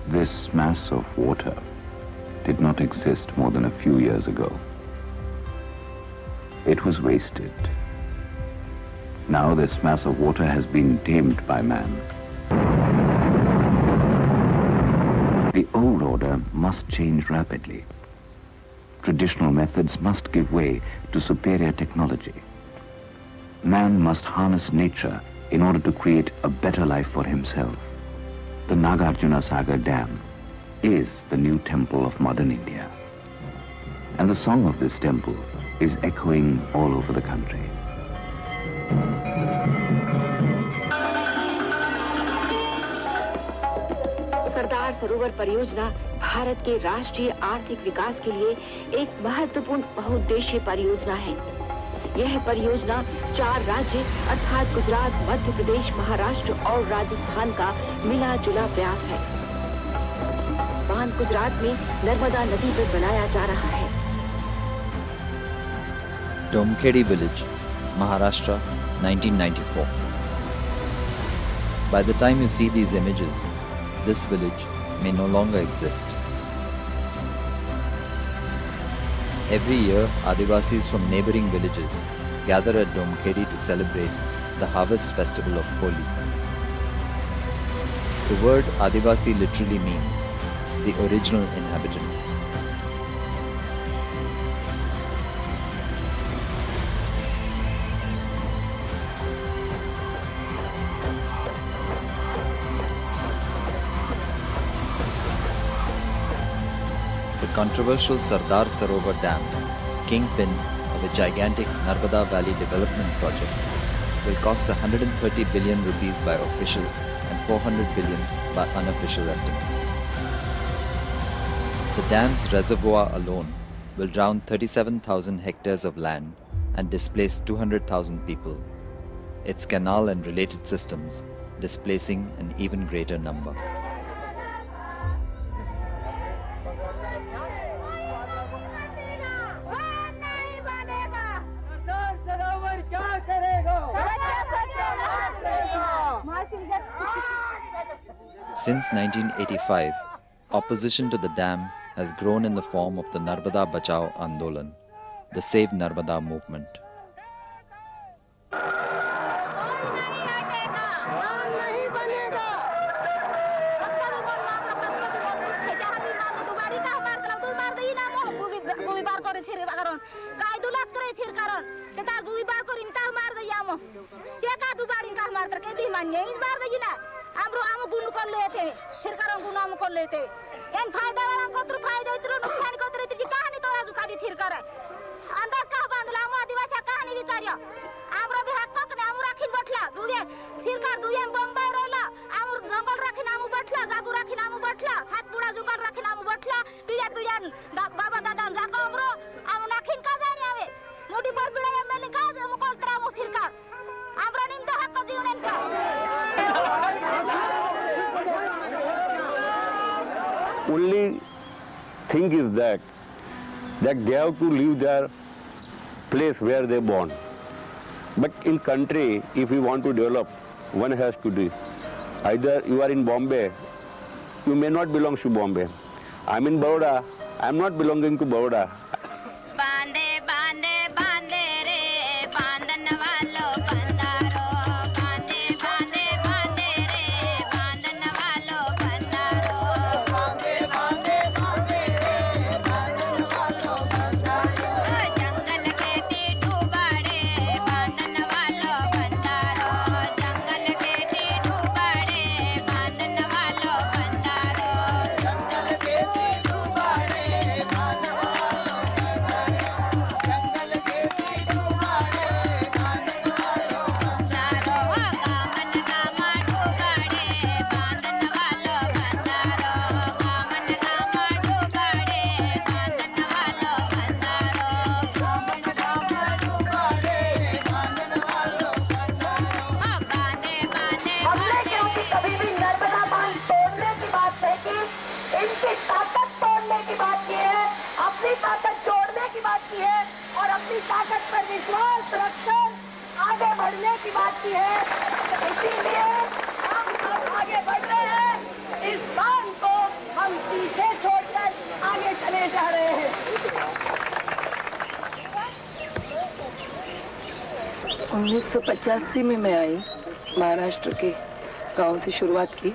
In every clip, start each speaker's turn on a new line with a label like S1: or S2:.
S1: This mass of water did not exist more than a few years ago. It was wasted. Now this mass of water has been tamed by man. The old order must change rapidly. Traditional methods must give way to superior technology. Man must harness nature in order to create a better life for himself. The Nagarjuna Sagar Dam is the new temple of modern India. And the song of this temple is echoing all over the country.
S2: Sardar Sarovar परियोजना भारत के राष्ट्रीय आर्थिक विकास के लिए एक महत्वपूर्ण बहुउद्देशीय परियोजना है। यह परियोजना 4 राज्य अर्थात गुजरात, मध्य प्रदेश, महाराष्ट्र और राजस्थान का मिला जुला प्रयास है। बांध गुजरात में नर्मदा नदी पर बनाया जा रहा है।
S3: Domkhedi village, Maharashtra, 1994. By the time you see these images, this village may no longer exist. Every year, Adivasis from neighboring villages gather at Domkhedi to celebrate the harvest festival of Holi. The word Adivasi literally means the original inhabitants. The controversial Sardar Sarovar Dam, kingpin of a gigantic Narmada Valley development project, will cost 130 billion rupees by official and 400 billion by unofficial estimates. The dam's reservoir alone will drown 37,000 hectares of land and displace 200,000 people. Its canal and related systems displacing an even greater number. Since 1985, opposition to the dam has grown in the form of the Narmada Bachao Andolan, the Save Narmada movement.
S4: Only thing is that they have to leave their place where they born. But in country, if we want to develop, one has to do. Either you are in Bombay, you may not belong to Bombay. I'm in Baroda, I'm not belonging to Baroda.
S5: ताकत पर विश्वास रखकर आगे बढ़ने की बात की है। इसीलिए हम सब आगे बढ़ रहे हैं। इस काम को हम पीछे छोड़कर आगे चले जा रहे हैं।
S6: 1985 में मैं आई, महाराष्ट्र के गांव से शुरुआत की।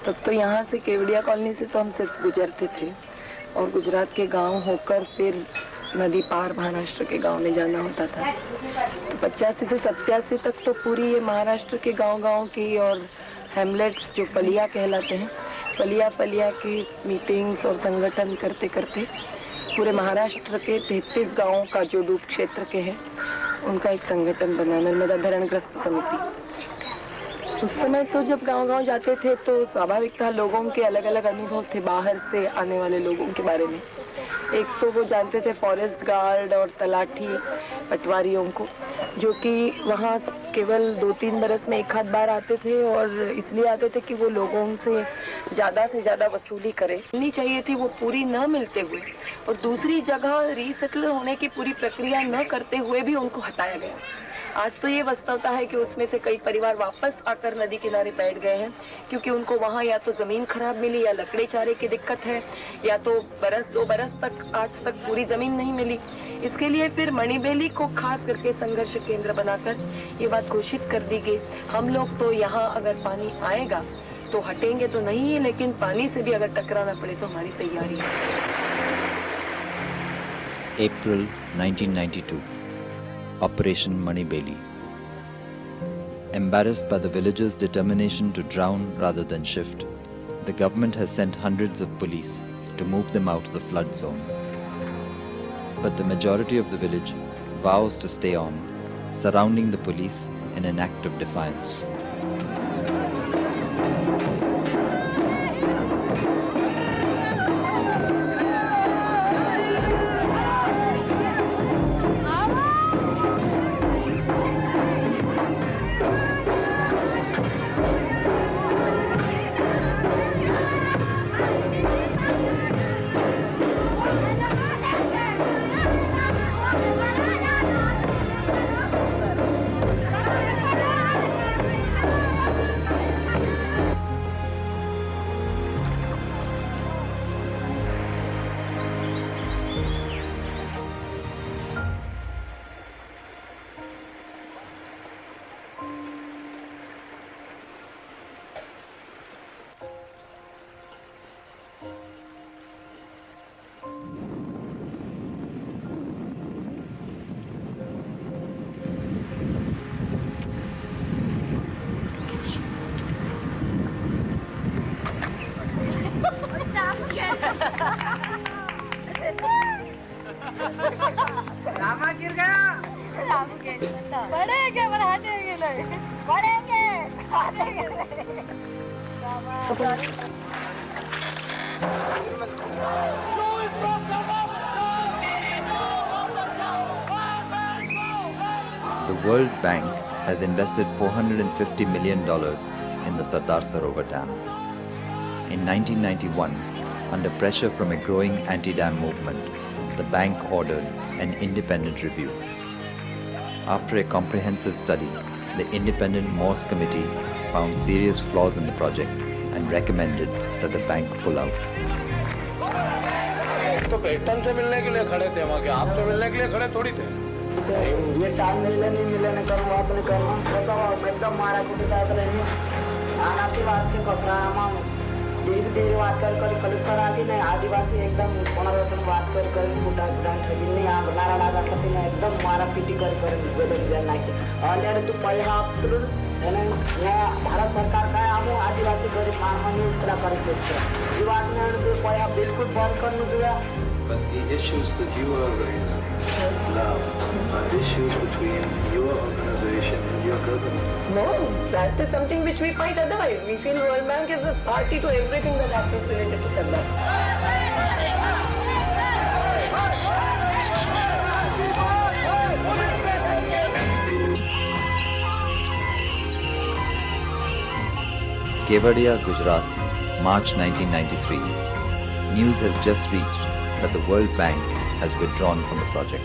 S6: तब तो यहाँ से केवड़िया कॉलोनी से तो हम सिर्फ गुजरते थे और गुजरात के गांव होकर फिर नदी पार महाराष्ट्र के गांव में जाना होता था। तो 85 से 87 तक तो पूरी ये महाराष्ट्र के गांव की और हैमलेट्स जो फलिया कहलाते हैं, फलिया की मीटिंग्स और संगठन करते करते पूरे महाराष्ट्र के 33 गांवों का जो डूब क्षेत्र के हैं उनका एक संगठन बना, नर्मदा धरणग्रस्त समिति। उस समय तो जब गांव जाते थे तो स्वाभाविक था लोगों के अलग अलग अनुभव थे बाहर से आने वाले लोगों के बारे में। एक तो वो जानते थे फॉरेस्ट गार्ड और तलाठी पटवारियों को, जो कि वहाँ केवल 2-3 बरस में एक आध बार आते थे और इसलिए आते थे कि वो लोगों से ज़्यादा वसूली करे। मिलनी चाहिए थी वो पूरी न मिलते हुए, और दूसरी जगह रीसेटल होने की पूरी प्रक्रिया न करते हुए भी उनको हटाया गया। आज तो ये वास्तवता है कि उसमें से कई परिवार वापस आकर नदी किनारे बैठ गए हैं, क्योंकि उनको वहाँ या तो जमीन खराब मिली या लकड़ी चारे की दिक्कत है, या तो 2 बरस तक आज तक पूरी जमीन नहीं मिली। इसके लिए फिर मणिबेली को खास करके संघर्ष केंद्र बनाकर ये बात घोषित कर दी गई, हम लोग तो यहाँ अगर पानी आएगा तो हटेंगे तो नहीं, लेकिन पानी से भी अगर टकराना पड़े तो हमारी तैयारी है।
S3: April 1992. Operation Manibeli. Embarrassed by the villagers' determination to drown rather than shift, the government has sent hundreds of police to move them out of the flood zone. But the majority of the village vows to stay on, surrounding the police in an act of defiance.
S5: Rama गिर गया। पड़ेंगे हटेंगे नहीं, पड़ेंगे हटेंगे नहीं।
S3: The World Bank has invested $450 million in the Sardar Sarovar Dam. In 1991, under pressure from a growing anti-dam movement, the bank ordered an independent review. After a comprehensive study, the independent Morse committee found serious flaws in the project and recommended that the bank pull out.
S7: तो petrol से मिलने के लिए खड़े थे वहाँ के, आपसे मिलने के लिए खड़े थोड़ी थे।
S6: ये टाइम मिले नहीं करूँगा अपने करना कैसा एकदम मारा कुछ चाहते रहेंगे आना की बात से कपड़ा धीरे बात कर कलिस्तर आदि नहीं आदिवासी एकदम कोणापासून बात कर कुठा ठगी नाही नारा लागा नाही एकदम मारा पिटी कर नाकी आणि तू पहिला उतरून या भारत सरकार काय आमो आदिवासी गरीब मानवानी उतरा करते जीवात जो पहिला बिल्कुल बंद करनु जुया.
S8: But the issues that you are raising now are issues between your organization and your government.
S6: No, that is something which we fight otherwise. We feel World Bank is a party to everything that happens related to Sardar.
S3: Kevadia, Gujarat, March 1993. News has just reached that the World Bank has withdrawn from the project.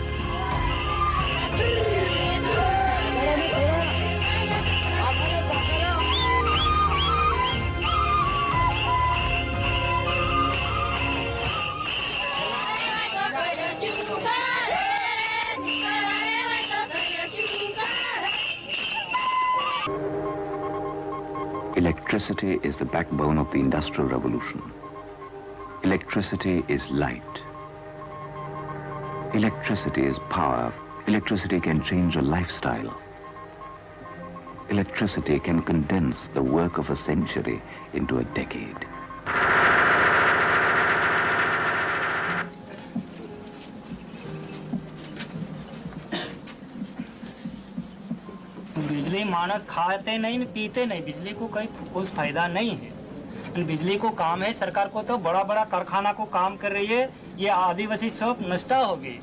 S1: Electricity is the backbone of the Industrial Revolution. Electricity is light. Electricity is power. Electricity can change a lifestyle. Electricity can condense the work of a century into a decade.
S9: बिजली मानस खाते नहीं पीते नहीं, बिजली को कोई कुछ फायदा नहीं है। बिजली को काम है, सरकार को तो बड़ा बड़ा कारखाना को काम कर रही है, ये आदिवासी सब नष्ट हो गए।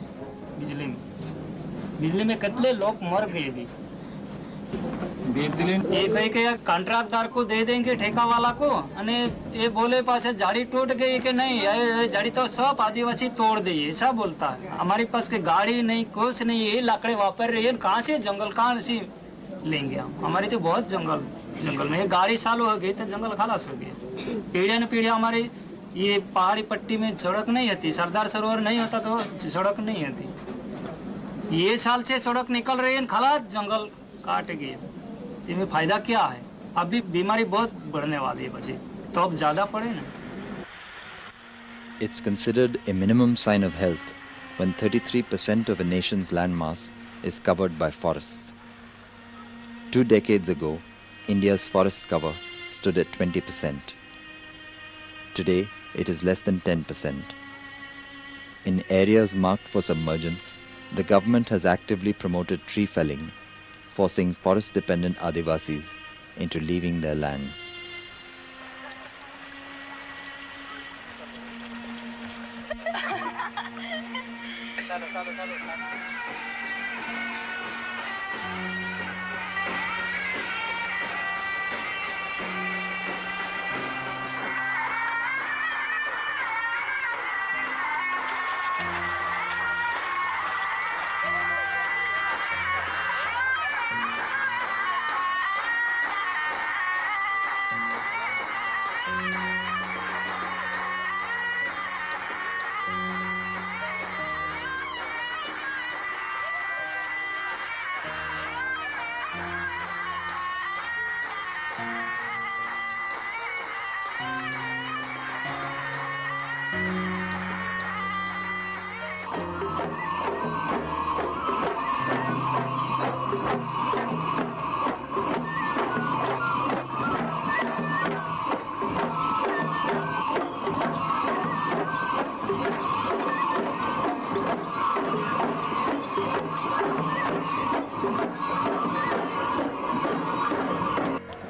S9: बिजली में कितने लोग मर गए भी। एक कॉन्ट्रैक्टदार को दे देंगे ठेका वाला को, अने ये बोले पास झाड़ी टूट गई कि नहीं, ये झाड़ी तो सब आदिवासी तोड़ दी, ऐसा बोलता है। हमारे पास के गाड़ी नहीं, कुछ नहीं, ये लाकड़े वापर रही है, कहाँ से जंगल कहाँ से लेंगे हम? हमारी तो बहुत जंगल में गाड़ी चालू हो गई तो जंगल खलास हो गया। पीढ़िया न पीढ़िया हमारी ये पहाड़ी पट्टी में सड़क नहीं होती, सरदार सरोवर नहीं होता तो सड़क नहीं होती। ये साल से सड़क निकल रही है, खलास जंगल काट गए। इसमें फायदा क्या है? अभी बीमारी बहुत बढ़ने वाली है, बच्चे तो अब ज्यादा पड़े ना।
S3: It's considered a minimum sign of health when 33% of a nation's landmass is covered by forests. 2 decades ago, India's forest cover stood at 20%. Today, it is less than 10%. In areas marked for submergence, the government has actively promoted tree felling, forcing forest-dependent Adivasis into leaving their lands.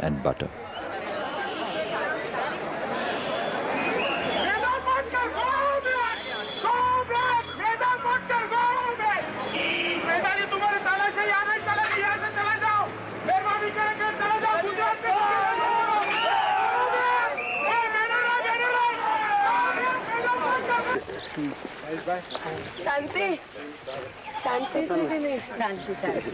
S3: And butter.
S6: शांति शांति से नहीं, शांति शांति।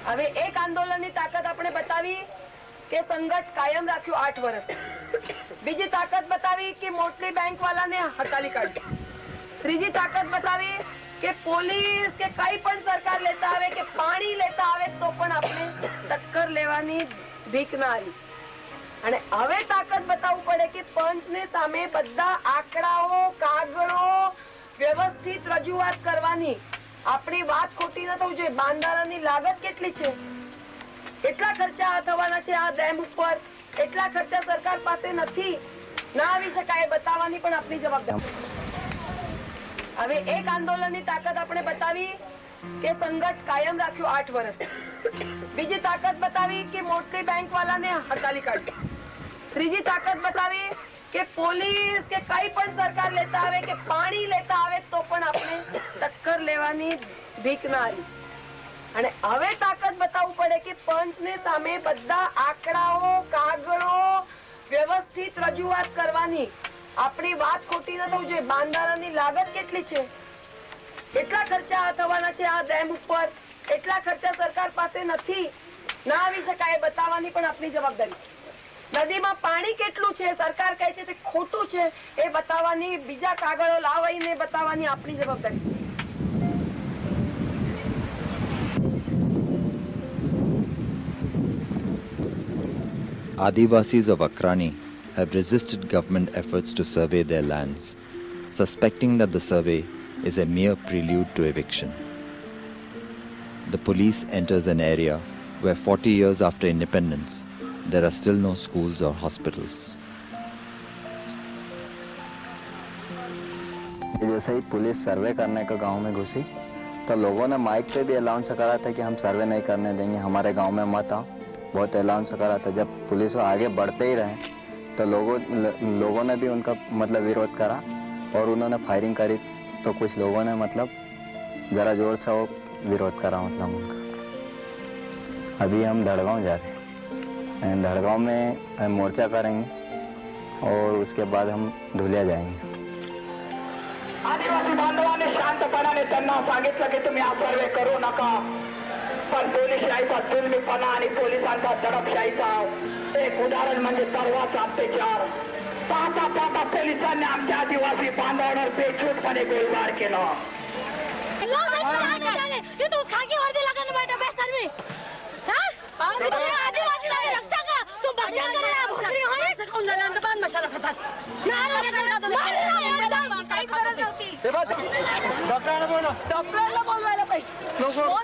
S6: હવે એક આંદોલનની તાકાત આપણે બતાવી કે સંઘર્ષ કાયમ રાખ્યું 8 વર્ષ। બીજી તાકાત બતાવી કે મોટલી બેંક વાળાને હટાવી કાઢી। ત્રીજી તાકાત બતાવી કે પોલીસ કે કઈ પણ સરકાર લેતા આવે કે પાણી લેતા આવે તો પણ આપણે ટક્કર લેવાની ભીખ ના આવી। અને હવે તાકાત બતાવવું પડે કે પંચને સામે બધા આંકડાઓ કાગળો વ્યવસ્થિત રજૂઆત કરવાની। આપણી વાત ખોટી ન થવું જોઈએ। બાંધારાની લાગત કેટલી છે, કેટલા ખર્ચા થવાના છે આ ડેમ ઉપર, એટલા ખર્ચા સરકાર પાસે નથી, ના આવી શકાય બતાવવાની પણ આપણી જવાબદારી। હવે એક આંદોલનની તાકાત આપણે બતાવી કે સંઘર્ષ કાયમ રાખ્યું 8 વર્ષ। બીજી તાકાત બતાવી કે મોટલી બેંક વાળાને હટાવી કાઢી। ત્રીજી તાકાત બતાવી કે પોલીસ કે કઈ પણ સરકાર લેતા આવે કે પાણી લેતા આવે તો પણ આપણે ટક્કર લેવાની ભીખ ના આવી। અને હવે તાકાત બતાવવું પડે કે પંચને સામે બધા આંકડાઓ કાગળો વ્યવસ્થિત રજૂઆત કરવાની. આપણી વાત ખોટી ન થવું જોઈએ. બાંધારાની લાગત કેટલી છે, કેટલા ખર્ચા થવાના છે આ ડેમ ઉપર, એટલા ખર્ચા સરકાર પાસે નથી, ના આવી શકાય બતાવવાની પણ આપણી જવાબદારી છે. નદીમાં પાણી કેટલું છે, સરકાર કહે છે તે ખોટું છે, એ બતાવવાની, બીજા કાગળો લાવીને બતાવવાની આપણી જવાબદારી છે.
S3: Adivasis of Akrani have resisted government efforts to survey their lands, suspecting that the survey is a mere prelude to eviction. The police enters an area where 40 years after independence, there are still no schools or hospitals.
S10: जैसे ही police सर्वे करने का गांव में घुसी तो लोगों ने mic पे भी अनाउंस करा था कि हम सर्वे नहीं करने देंगे, हमारे गांव में मत आओ, बहुत अनाउंस करा था. जब पुलिस आगे बढ़ते ही रहे तो लोगों ने भी उनका मतलब विरोध करा और उन्होंने फायरिंग करी. तो कुछ लोगों ने मतलब ज़रा जोर से वो विरोध करा मतलब उनका. अभी हम धड़गांव जा रहे हैं, धड़गांव में मोर्चा करेंगे और उसके बाद हम धुलिया जाएंगे.
S5: आदिवासी बांधवांनी शांतपणाने त्यांना सांगितलं की तुम्ही हा सर्वे करू नका, पण पोलिसशाहीचा जुलमीपणा आणि पोलिसांचा दडपशाहीचा एक उदाहरण म्हणजे परवाचा अत्याचार. पाहता पाहता पोलिसांनी आमच्या आदिवासी बांधवांवर बेछूटपणे गोळीबार केला.
S11: तू खाकी वर्दी लागून बैठा बेसर में आदिवासी लोग रक्षा का तुम भक्षण कर रहा भोसड़ी होने से कौन जाने अंदर बांध मशाला खाता नारा करना तो मार रहा है गरज होती
S5: डॉक्टरला बोलवायला पाहिजे. Phone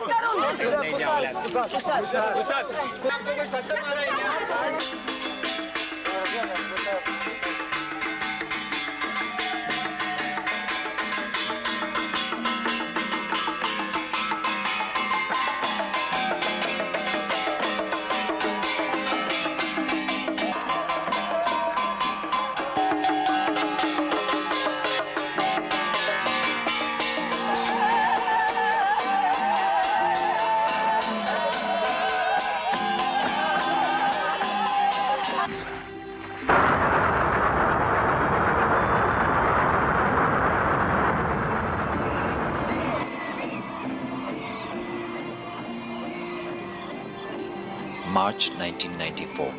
S3: March 1994,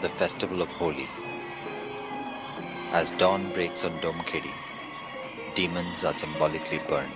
S3: the festival of Holi. As dawn breaks on Domkhedi, demons are symbolically burned.